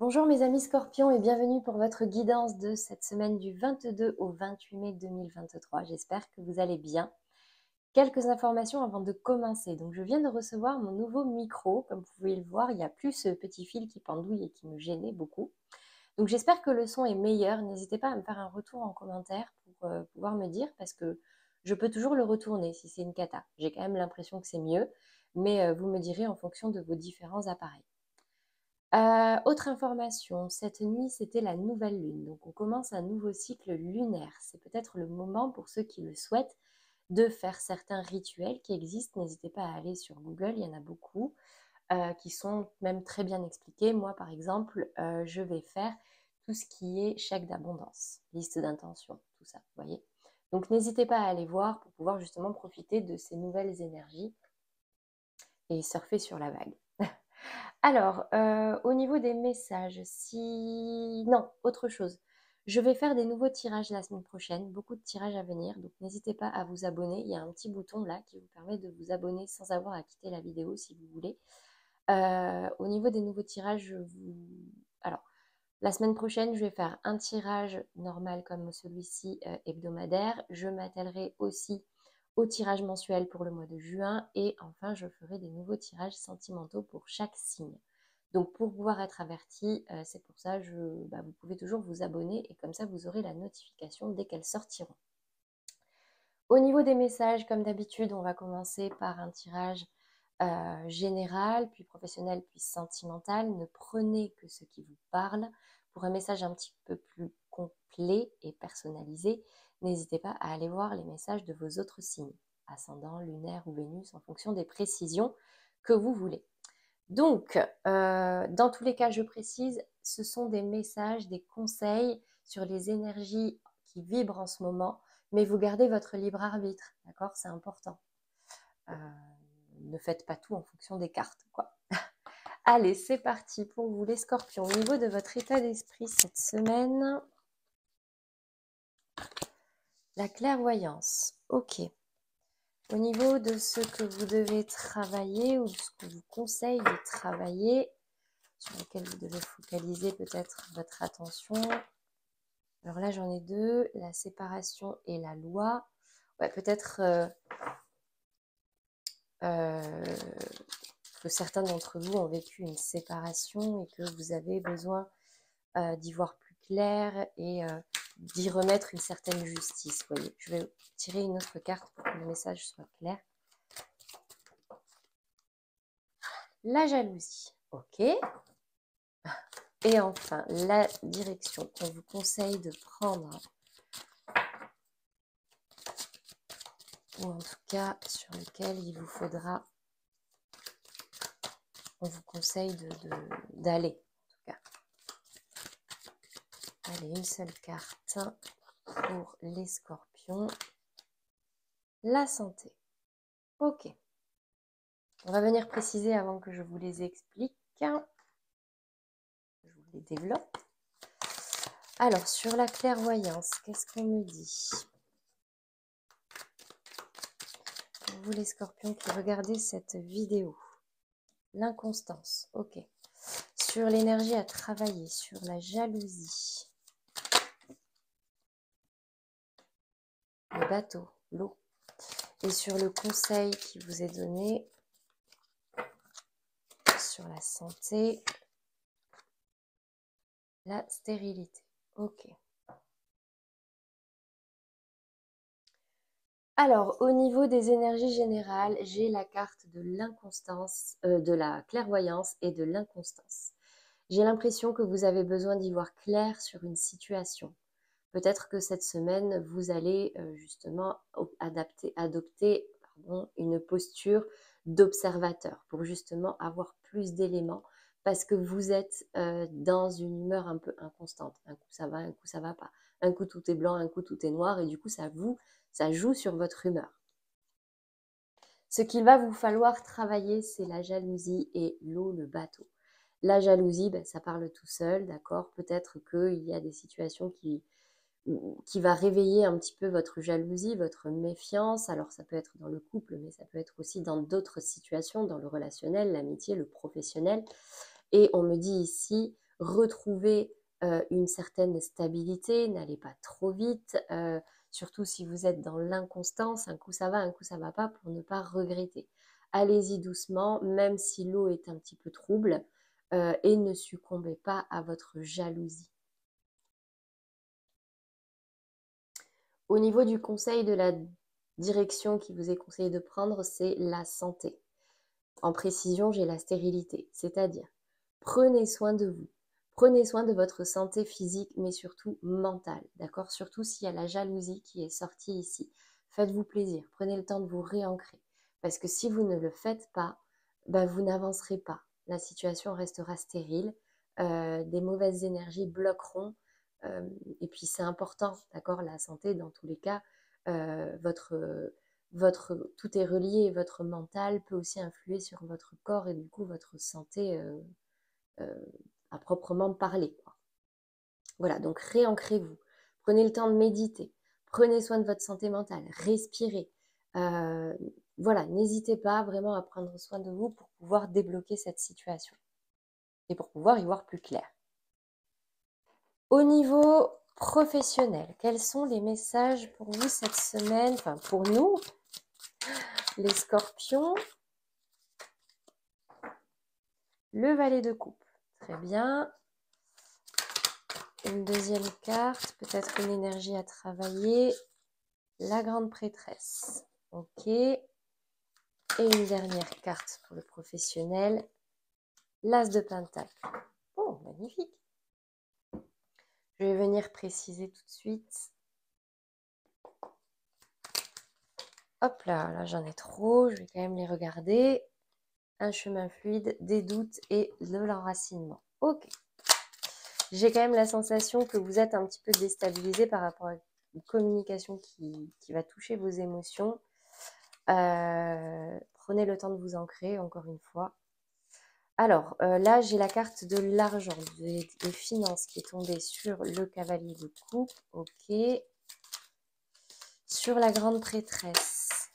Bonjour mes amis scorpions et bienvenue pour votre guidance de cette semaine du 22 au 28 mai 2023. J'espère que vous allez bien. Quelques informations avant de commencer. Donc je viens de recevoir mon nouveau micro. Comme vous pouvez le voir, il n'y a plus ce petit fil qui pendouille et qui me gênait beaucoup. Donc j'espère que le son est meilleur. N'hésitez pas à me faire un retour en commentaire pour pouvoir me dire parce que je peux toujours le retourner si c'est une cata. J'ai quand même l'impression que c'est mieux, mais vous me direz en fonction de vos différents appareils. Autre information, cette nuit, c'était la nouvelle lune. Donc, on commence un nouveau cycle lunaire. C'est peut-être le moment pour ceux qui le souhaitent de faire certains rituels qui existent. N'hésitez pas à aller sur Google, il y en a beaucoup qui sont même très bien expliqués. Moi, par exemple, je vais faire tout ce qui est chèque d'abondance, liste d'intention, tout ça, vous voyez. Donc, n'hésitez pas à aller voir pour pouvoir justement profiter de ces nouvelles énergies et surfer sur la vague. Alors, au niveau des messages, si non, autre chose. Je vais faire des nouveaux tirages la semaine prochaine, beaucoup de tirages à venir, donc n'hésitez pas à vous abonner. Il y a un petit bouton là qui vous permet de vous abonner sans avoir à quitter la vidéo si vous voulez. Au niveau des nouveaux tirages, alors, la semaine prochaine, je vais faire un tirage normal comme celui-ci, hebdomadaire. Je m'attellerai aussi au tirage mensuel pour le mois de juin et enfin, je ferai des nouveaux tirages sentimentaux pour chaque signe. Donc, pour pouvoir être averti, c'est pour ça, vous pouvez toujours vous abonner et comme ça, vous aurez la notification dès qu'elles sortiront. Au niveau des messages, comme d'habitude, on va commencer par un tirage général, puis professionnel, puis sentimental. Ne prenez que ce qui vous parle. Pour un message un petit peu plus complet et personnalisé, n'hésitez pas à aller voir les messages de vos autres signes, ascendant, lunaire ou Vénus, en fonction des précisions que vous voulez. Donc, dans tous les cas, je précise, ce sont des messages, des conseils sur les énergies qui vibrent en ce moment, mais vous gardez votre libre arbitre, d'accord? C'est important. Ne faites pas tout en fonction des cartes, quoi. Allez, c'est parti pour vous les scorpions. Au niveau de votre état d'esprit cette semaine, la clairvoyance, ok. Au niveau de ce que vous devez travailler ou de ce que vous conseille de travailler, sur lequel vous devez focaliser peut-être votre attention. Alors là, j'en ai deux, la séparation et la loi. Ouais, peut-être que certains d'entre vous ont vécu une séparation et que vous avez besoin d'y voir plus clair et d'y remettre une certaine justice. Voyez, je vais tirer une autre carte pour que le message soit clair. La jalousie, ok. Et enfin, la direction qu'on vous conseille de prendre, ou en tout cas sur lequel il vous faudra, on vous conseille d'aller, en tout cas. Allez, une seule carte pour les scorpions. La santé. Ok. On va venir préciser avant que je vous les explique. Je vous les développe. Alors, sur la clairvoyance, qu'est-ce qu'on me dit? Pour vous les scorpions qui regardez cette vidéo. L'inconstance, ok. Sur l'énergie à travailler, sur la jalousie. Le bateau, l'eau. Et sur le conseil qui vous est donné, sur la santé, la stérilité. Ok. Alors, au niveau des énergies générales, j'ai la carte de l'inconstance, de la clairvoyance et de l'inconstance. J'ai l'impression que vous avez besoin d'y voir clair sur une situation. Peut-être que cette semaine, vous allez justement adopter une posture d'observateur pour justement avoir plus d'éléments parce que vous êtes dans une humeur un peu inconstante. Un coup ça va, un coup ça va pas. Un coup tout est blanc, un coup tout est noir et du coup ça joue sur votre humeur. Ce qu'il va vous falloir travailler, c'est la jalousie et l'eau, le bateau. La jalousie, ça parle tout seul, d'accord? Peut-être qu'il y a des situations qui va réveiller un petit peu votre jalousie, votre méfiance. Alors ça peut être dans le couple, mais ça peut être aussi dans d'autres situations, dans le relationnel, l'amitié, le professionnel. Et on me dit ici, retrouver une certaine stabilité, n'allez pas trop vite, surtout si vous êtes dans l'inconstance, un coup ça va, un coup ça va pas, pour ne pas regretter. Allez-y doucement, même si l'eau est un petit peu trouble, et ne succombez pas à votre jalousie. Au niveau du conseil de la direction qui vous est conseillé de prendre, c'est la santé. En précision, j'ai la stérilité, c'est-à-dire prenez soin de vous, prenez soin de votre santé physique, mais surtout mentale, d'accord? Surtout s'il y a la jalousie qui est sortie ici. Faites-vous plaisir, prenez le temps de vous réancrer, parce que si vous ne le faites pas, ben vous n'avancerez pas. La situation restera stérile, des mauvaises énergies bloqueront, et puis c'est important, d'accord? La santé, dans tous les cas, tout est relié, votre mental peut aussi influer sur votre corps et du coup votre santé à proprement parler, quoi. Voilà, donc réancrez-vous, prenez le temps de méditer, prenez soin de votre santé mentale, respirez. Euh, voilà, n'hésitez pas vraiment à prendre soin de vous pour pouvoir débloquer cette situation et pour pouvoir y voir plus clair. Au niveau professionnel, quels sont les messages pour vous cette semaine, enfin pour nous, les scorpions? Le valet de coupe, très bien. Une deuxième carte, peut-être une énergie à travailler. La grande prêtresse, ok. Et une dernière carte pour le professionnel, l'as de pentacle. Oh, magnifique. Je vais venir préciser tout de suite. Hop là, là j'en ai trop, je vais quand même les regarder. Un chemin fluide, des doutes et de l'enracinement. Ok. J'ai quand même la sensation que vous êtes un petit peu déstabilisé par rapport à une communication qui va toucher vos émotions. Prenez le temps de vous ancrer, encore une fois. Alors, là, j'ai la carte de l'argent, des finances qui est tombée sur le cavalier de coupe. Ok. Sur la grande prêtresse,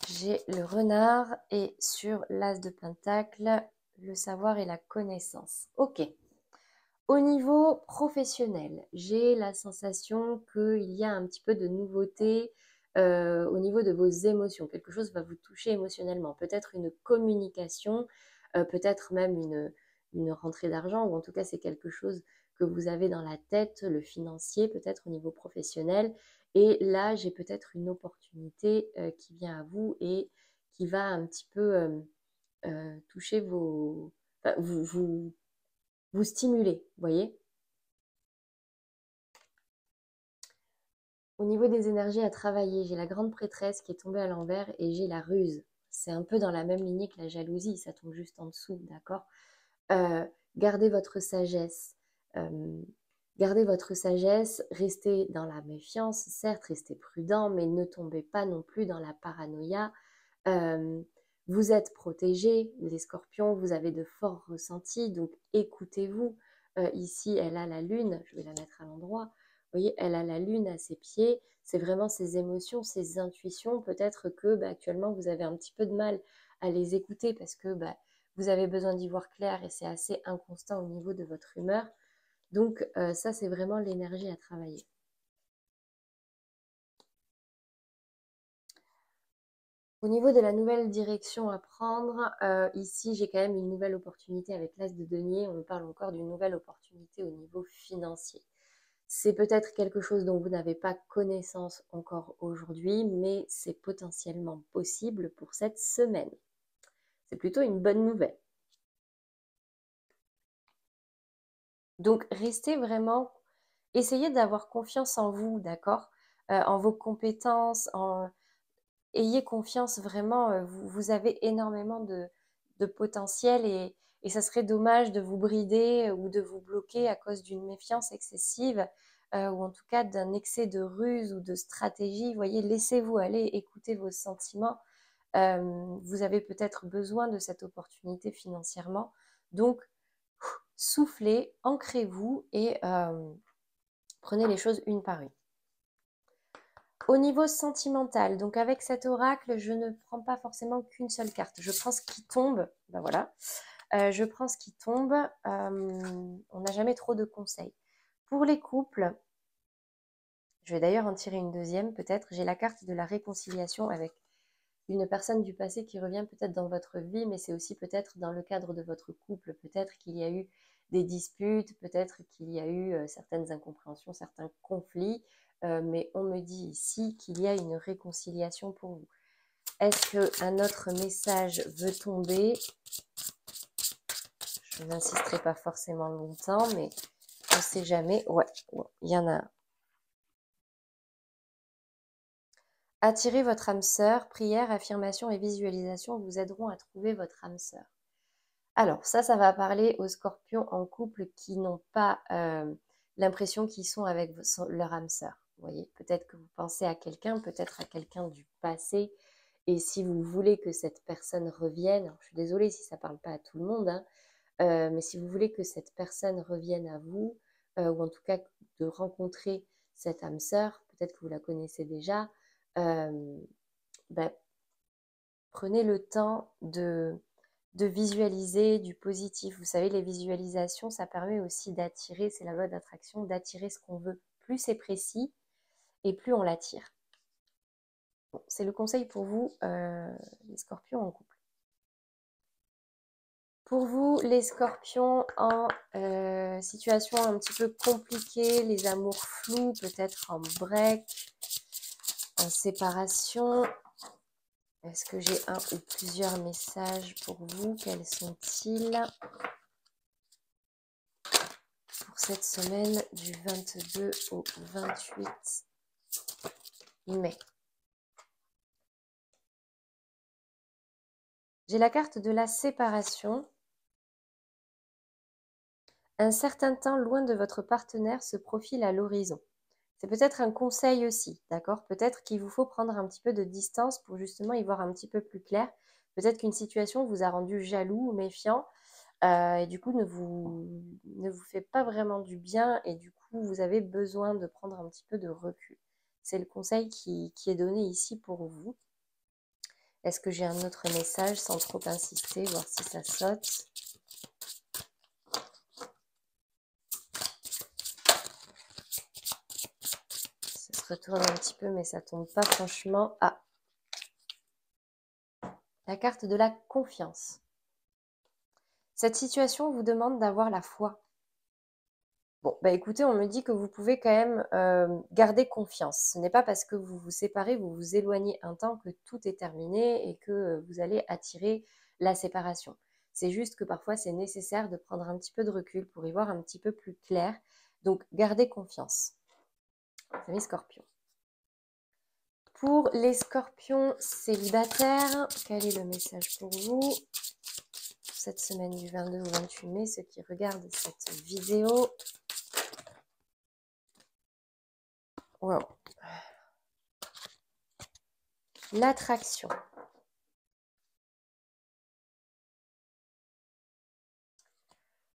j'ai le renard et sur l'as de pentacle, le savoir et la connaissance. Ok. Au niveau professionnel, j'ai la sensation qu'il y a un petit peu de nouveauté au niveau de vos émotions. Quelque chose va vous toucher émotionnellement. Peut-être une communication, peut-être même une rentrée d'argent, ou en tout cas c'est quelque chose que vous avez dans la tête, le financier, peut-être au niveau professionnel. Et là, j'ai peut-être une opportunité qui vient à vous et qui va un petit peu toucher vos... Enfin, vous stimuler, vous voyez. Au niveau des énergies à travailler, j'ai la grande prêtresse qui est tombée à l'envers et j'ai la ruse. C'est un peu dans la même lignée que la jalousie, ça tombe juste en dessous, d'accord. Gardez votre sagesse. Euh, Gardez votre sagesse, restez dans la méfiance, certes, restez prudent, mais ne tombez pas non plus dans la paranoïa. Euh, Vous êtes protégés, les scorpions, vous avez de forts ressentis, donc écoutez-vous. Ici, elle a la lune, je vais la mettre à l'endroit. Vous voyez, elle a la lune à ses pieds, c'est vraiment ses émotions, ses intuitions. Peut-être que actuellement, vous avez un petit peu de mal à les écouter parce que vous avez besoin d'y voir clair et c'est assez inconstant au niveau de votre humeur. Donc ça, c'est vraiment l'énergie à travailler. Au niveau de la nouvelle direction à prendre, ici, j'ai quand même une nouvelle opportunité avec l'as de denier. On parle encore d'une nouvelle opportunité au niveau financier. C'est peut-être quelque chose dont vous n'avez pas connaissance encore aujourd'hui, mais c'est potentiellement possible pour cette semaine. C'est plutôt une bonne nouvelle. Donc, restez vraiment, essayez d'avoir confiance en vous, d'accord? En vos compétences, ayez confiance vraiment, vous avez énormément de potentiel et ça serait dommage de vous brider ou de vous bloquer à cause d'une méfiance excessive ou en tout cas d'un excès de ruse ou de stratégie. Vous voyez, laissez-vous aller, écoutez vos sentiments. Vous avez peut-être besoin de cette opportunité financièrement. Donc, soufflez, ancrez-vous et prenez les choses une par une. Au niveau sentimental, donc avec cet oracle, je ne prends pas forcément qu'une seule carte. Je prends ce qui tombe, ben voilà. Je prends ce qui tombe. On n'a jamais trop de conseils. Pour les couples, je vais d'ailleurs en tirer une deuxième peut-être. J'ai la carte de la réconciliation avec une personne du passé qui revient peut-être dans votre vie, mais c'est aussi peut-être dans le cadre de votre couple. Peut-être qu'il y a eu des disputes, peut-être qu'il y a eu certaines incompréhensions, certains conflits, mais on me dit ici qu'il y a une réconciliation pour vous. Est-ce qu'un autre message veut tomber? Je n'insisterai pas forcément longtemps, mais on ne sait jamais. Ouais, il y en a un. Attirez votre âme sœur, prière, affirmation et visualisation vous aideront à trouver votre âme sœur. Alors, ça va parler aux scorpions en couple qui n'ont pas l'impression qu'ils sont avec leur âme sœur. Vous voyez, peut-être que vous pensez à quelqu'un, peut-être à quelqu'un du passé. Et si vous voulez que cette personne revienne, je suis désolée si ça ne parle pas à tout le monde, hein, mais si vous voulez que cette personne revienne à vous, ou en tout cas de rencontrer cette âme sœur, peut-être que vous la connaissez déjà, ben, prenez le temps de visualiser du positif. Vous savez, les visualisations, ça permet aussi d'attirer, c'est la loi d'attraction, d'attirer ce qu'on veut. Plus c'est précis et plus on l'attire. Bon, c'est le conseil pour vous, les scorpions en couple. Pour vous, les scorpions en situation un petit peu compliquée, les amours flous, peut-être en break, en séparation, est-ce que j'ai un ou plusieurs messages pour vous? Quels sont-ils pour cette semaine du 22 au 28 mai? J'ai la carte de la séparation. Un certain temps loin de votre partenaire se profile à l'horizon. C'est peut-être un conseil aussi, d'accord? Peut-être qu'il vous faut prendre un petit peu de distance pour justement y voir un petit peu plus clair. Peut-être qu'une situation vous a rendu jaloux ou méfiant et du coup ne vous fait pas vraiment du bien et du coup vous avez besoin de prendre un petit peu de recul. C'est le conseil qui est donné ici pour vous. Est-ce que j'ai un autre message sans trop insister, voir si ça saute? Ça se retourne un petit peu mais ça tombe pas franchement. Ah, la carte de la confiance. Cette situation vous demande d'avoir la foi. Bon, bah écoutez, on me dit que vous pouvez quand même garder confiance. Ce n'est pas parce que vous vous séparez, vous vous éloignez un temps que tout est terminé et que vous allez attirer la séparation. C'est juste que parfois c'est nécessaire de prendre un petit peu de recul pour y voir un petit peu plus clair. Donc, gardez confiance. Amis scorpions. Pour les scorpions célibataires, quel est le message pour vous cette semaine du 22 au 28 mai, ceux qui regardent cette vidéo? Wow. L'attraction.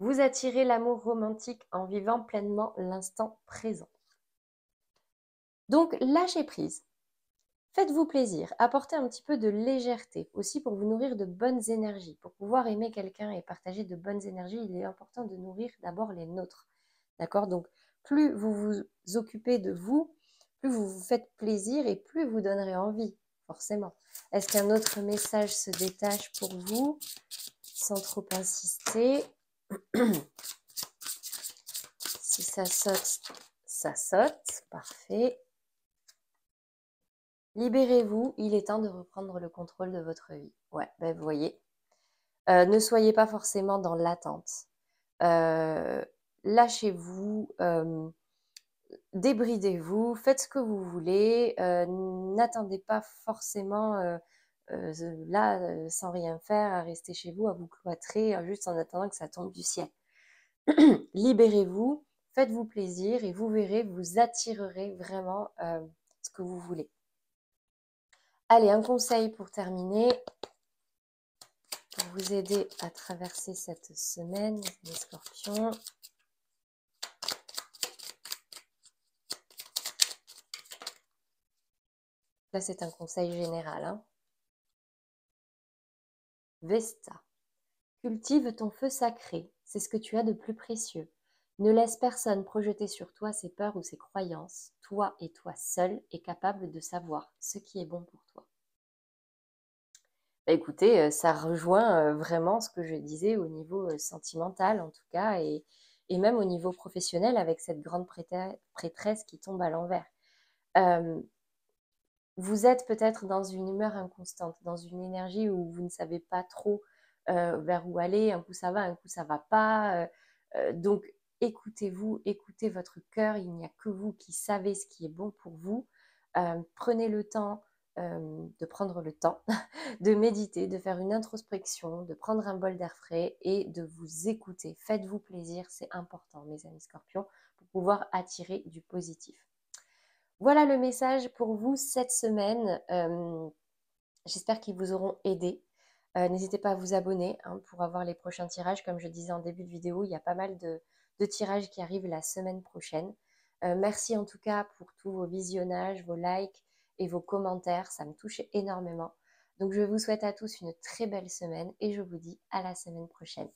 Vous attirez l'amour romantique en vivant pleinement l'instant présent. Donc, lâchez prise. Faites-vous plaisir. Apportez un petit peu de légèreté aussi pour vous nourrir de bonnes énergies. Pour pouvoir aimer quelqu'un et partager de bonnes énergies, il est important de nourrir d'abord les nôtres. D'accord? Donc, plus vous vous occupez de vous, plus vous vous faites plaisir et plus vous donnerez envie, forcément. Est-ce qu'un autre message se détache pour vous, sans trop insister? Si ça saute, ça saute. Parfait. Libérez-vous, il est temps de reprendre le contrôle de votre vie. Ouais, ben vous voyez. Ne soyez pas forcément dans l'attente. Lâchez-vous, débridez-vous, faites ce que vous voulez. N'attendez pas forcément là, sans rien faire, à rester chez vous, à vous cloîtrer, juste en attendant que ça tombe du ciel. Libérez-vous, faites-vous plaisir et vous verrez, vous attirerez vraiment ce que vous voulez. Allez, un conseil pour terminer, pour vous aider à traverser cette semaine, les scorpions. Là, c'est un conseil général. Hein. Vesta. Cultive ton feu sacré, c'est ce que tu as de plus précieux. Ne laisse personne projeter sur toi ses peurs ou ses croyances. Toi et toi seul est capable de savoir ce qui est bon pour toi. Bah, écoutez, ça rejoint, vraiment ce que je disais au niveau, sentimental en tout cas et même au niveau professionnel avec cette grande prêtresse qui tombe à l'envers. Hem, Vous êtes peut-être dans une humeur inconstante, dans une énergie où vous ne savez pas trop, vers où aller. Un coup ça va, un coup ça va pas, donc écoutez-vous, écoutez votre cœur. Il n'y a que vous qui savez ce qui est bon pour vous. Prenez le temps, de prendre le temps de méditer, de faire une introspection, de prendre un bol d'air frais et de vous écouter. Faites-vous plaisir, c'est important, mes amis scorpions, pour pouvoir attirer du positif. Voilà le message pour vous cette semaine. J'espère qu'ils vous auront aidé. N'hésitez pas à vous abonner pour avoir les prochains tirages. Comme je disais en début de vidéo, il y a pas mal de tirages qui arrivent la semaine prochaine. Merci en tout cas pour tous vos visionnages, vos likes et vos commentaires. Ça me touche énormément. Donc je vous souhaite à tous une très belle semaine et je vous dis à la semaine prochaine.